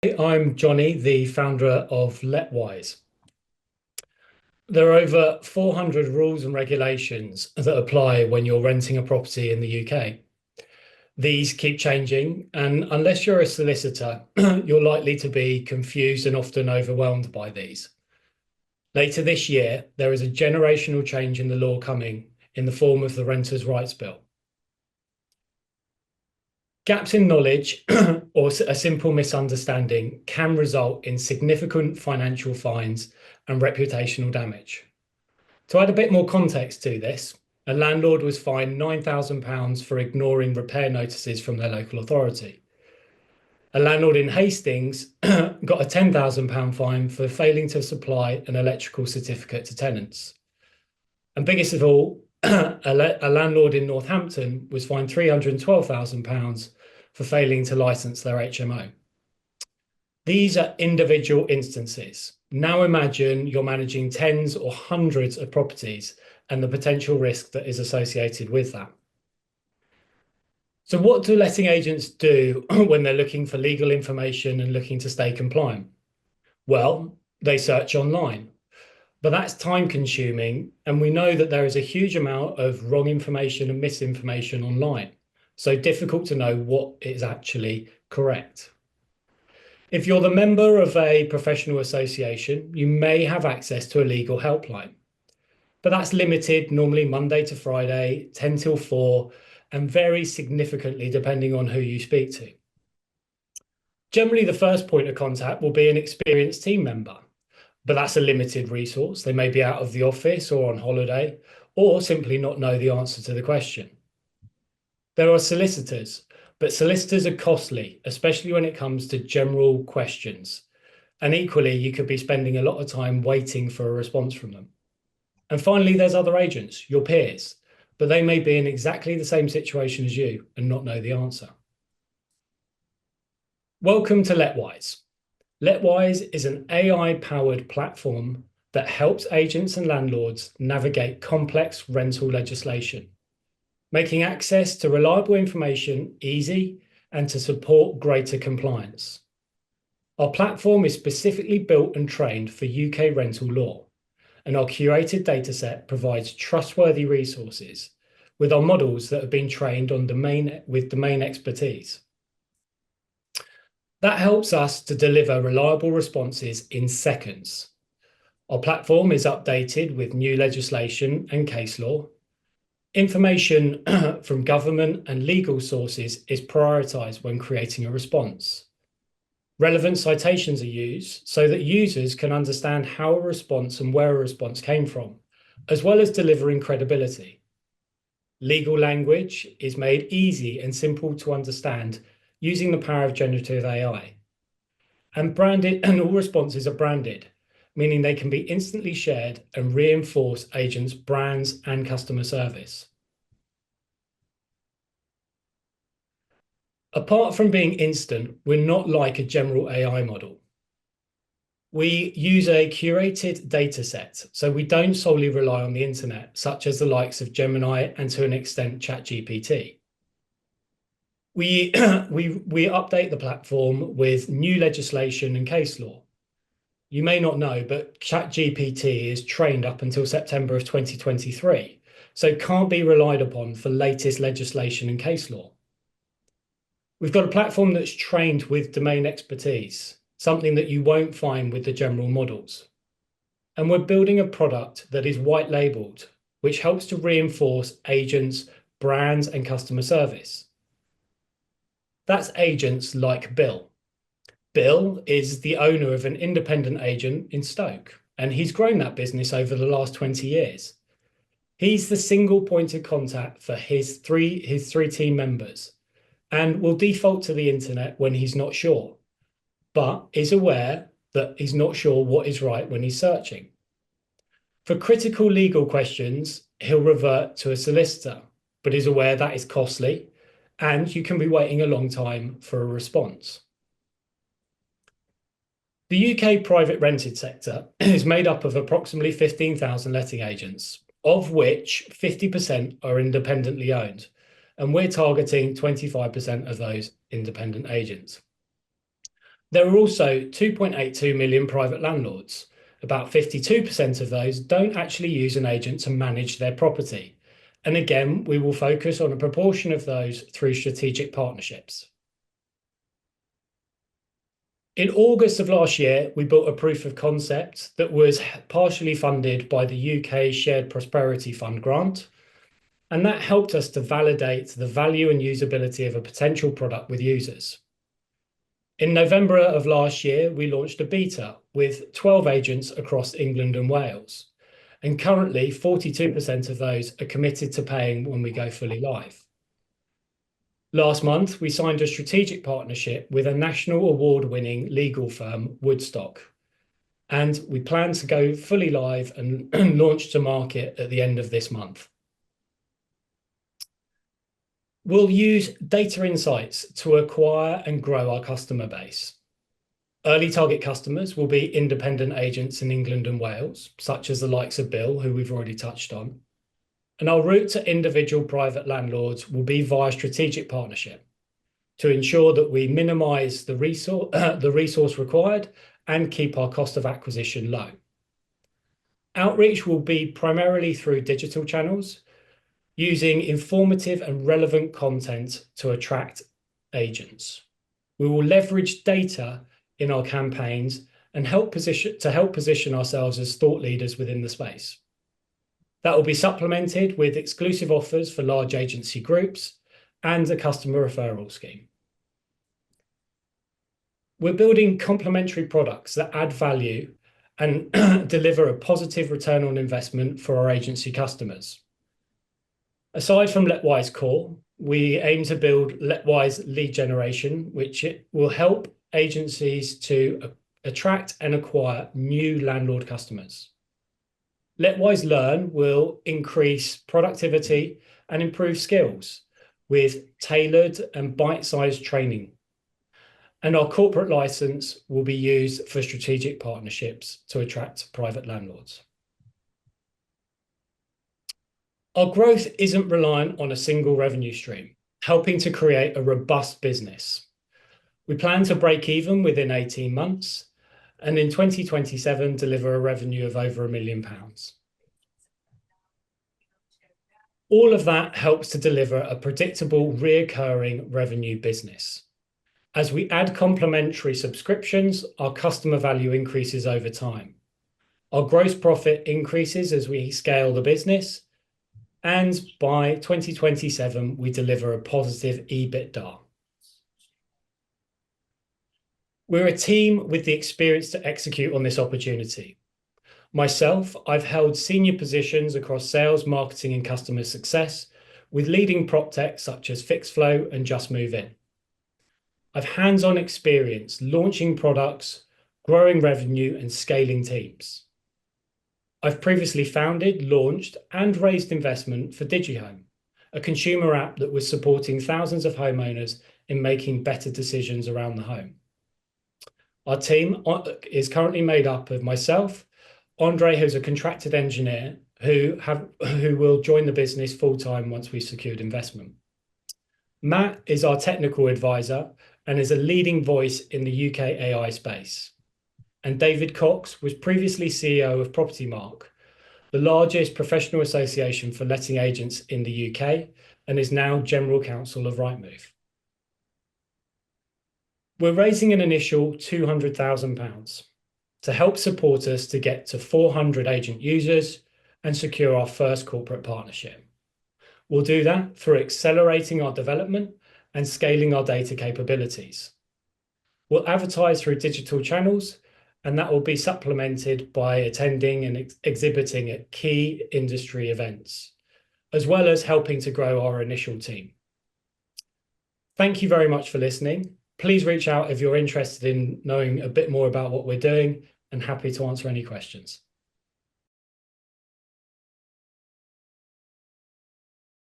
I'm Johnny, the founder of Letwise. There are over 400 rules and regulations that apply when you're renting a property in the UK. These keep changing, and unless you're a solicitor, you're likely to be confused and often overwhelmed by these. Later this year, there is a generational change in the law coming in the form of the Renters' Rights Bill. Gaps in knowledge or a simple misunderstanding can result in significant financial fines and reputational damage. To add a bit more context to this, a landlord was fined £9,000 for ignoring repair notices from their local authority. A landlord in Hastings got a £10,000 fine for failing to supply an electrical certificate to tenants. And biggest of all, a landlord in Northampton was fined £312,000 for failing to license their HMO. These are individual instances. Now imagine you're managing tens or hundreds of properties and the potential risk that is associated with that. So what do letting agents do when they're looking for legal information and looking to stay compliant? Well, they search online. But that's time consuming, and we know that there is a huge amount of wrong information and misinformation online, so difficult to know what is actually correct. If you're the member of a professional association, you may have access to a legal helpline, but that's limited, normally Monday to Friday, 10 till 4, and varies significantly depending on who you speak to. Generally, the first point of contact will be an experienced team member, but that's a limited resource. They may be out of the office or on holiday, or simply not know the answer to the question. There are solicitors, but solicitors are costly, especially when it comes to general questions. And equally, you could be spending a lot of time waiting for a response from them. And finally, there's other agents, your peers, but they may be in exactly the same situation as you and not know the answer. Welcome to Letwise. Letwise is an AI-powered platform that helps agents and landlords navigate complex rental legislation, making access to reliable information easy and to support greater compliance. Our platform is specifically built and trained for UK rental law, and our curated dataset provides trustworthy resources with our models that have been trained on with domain expertise. That helps us to deliver reliable responses in seconds. Our platform is updated with new legislation and case law. Information from government and legal sources is prioritised when creating a response. Relevant citations are used so that users can understand how a response and where a response came from, as well as delivering credibility. Legal language is made easy and simple to understand using the power of generative AI. And all responses are branded, meaning they can be instantly shared and reinforce agents' brands and customer service. Apart from being instant, we're not like a general AI model. We use a curated data set, so we don't solely rely on the internet, such as the likes of Gemini and to an extent ChatGPT. We update the platform with new legislation and case law. You may not know, but ChatGPT is trained up until September of 2023, so can't be relied upon for latest legislation and case law. We've got a platform that's trained with domain expertise, something that you won't find with the general models. And we're building a product that is white labeled, which helps to reinforce agents, brands, and customer service. That's agents like Bill. Bill is the owner of an independent agent in Stoke, and he's grown that business over the last 20 years. He's the single point of contact for his three team members and will default to the internet when he's not sure, but is aware that he's not sure what is right when he's searching. For critical legal questions, he'll revert to a solicitor, but is aware that is costly and you can be waiting a long time for a response. The UK private rented sector is made up of approximately 15,000 letting agents, of which 50% are independently owned, and we're targeting 25% of those independent agents. There are also 2.82 million private landlords. About 52% of those don't actually use an agent to manage their property. And again, we will focus on a proportion of those through strategic partnerships. In August of last year, we built a proof of concept that was partially funded by the UK Shared Prosperity Fund grant, and that helped us to validate the value and usability of a potential product with users. In November of last year, we launched a beta with 12 agents across England and Wales, and currently 42% of those are committed to paying when we go fully live. Last month, we signed a strategic partnership with a national award-winning legal firm, Woodstock, and we plan to go fully live and launch to market at the end of this month. We'll use data insights to acquire and grow our customer base. Early target customers will be independent agents in England and Wales, such as the likes of Bill, who we've already touched on. And our route to individual private landlords will be via strategic partnership to ensure that we minimise the resource required and keep our cost of acquisition low. Outreach will be primarily through digital channels, using informative and relevant content to attract agents. We will leverage data in our campaigns and help position ourselves as thought leaders within the space. That will be supplemented with exclusive offers for large agency groups and a customer referral scheme. We're building complementary products that add value and deliver a positive return on investment for our agency customers. Aside from Letwise Core, we aim to build Letwise Lead Generation, which will help agencies to attract and acquire new landlord customers. Letwise Learn will increase productivity and improve skills with tailored and bite-sized training. And our corporate license will be used for strategic partnerships to attract private landlords. Our growth isn't reliant on a single revenue stream, helping to create a robust business. We plan to break even within 18 months, and in 2027 deliver a revenue of over £1 million. All of that helps to deliver a predictable, recurring revenue business. As we add complementary subscriptions, our customer value increases over time. Our gross profit increases as we scale the business, and by 2027, we deliver a positive EBITDA. We're a team with the experience to execute on this opportunity. Myself, I've held senior positions across sales, marketing, and customer success with leading prop tech such as Fixflow and Just Move In. I've hands-on experience launching products, growing revenue, and scaling teams. I've previously founded, launched, and raised investment for DigiHome, a consumer app that was supporting thousands of homeowners in making better decisions around the home. Our team is currently made up of myself, Andre, who's a contracted engineer, who will join the business full-time once we've secured investment. Matt is our technical advisor and is a leading voice in the UK AI space. And David Cox was previously CEO of PropertyMark, the largest professional association for letting agents in the UK, and is now General Counsel of Rightmove. We're raising an initial £200,000 to help support us to get to 400 agent users and secure our first corporate partnership. We'll do that through accelerating our development and scaling our data capabilities. We'll advertise through digital channels, and that will be supplemented by attending and exhibiting at key industry events, as well as helping to grow our initial team. Thank you very much for listening. Please reach out if you're interested in knowing a bit more about what we're doing, and happy to answer any questions.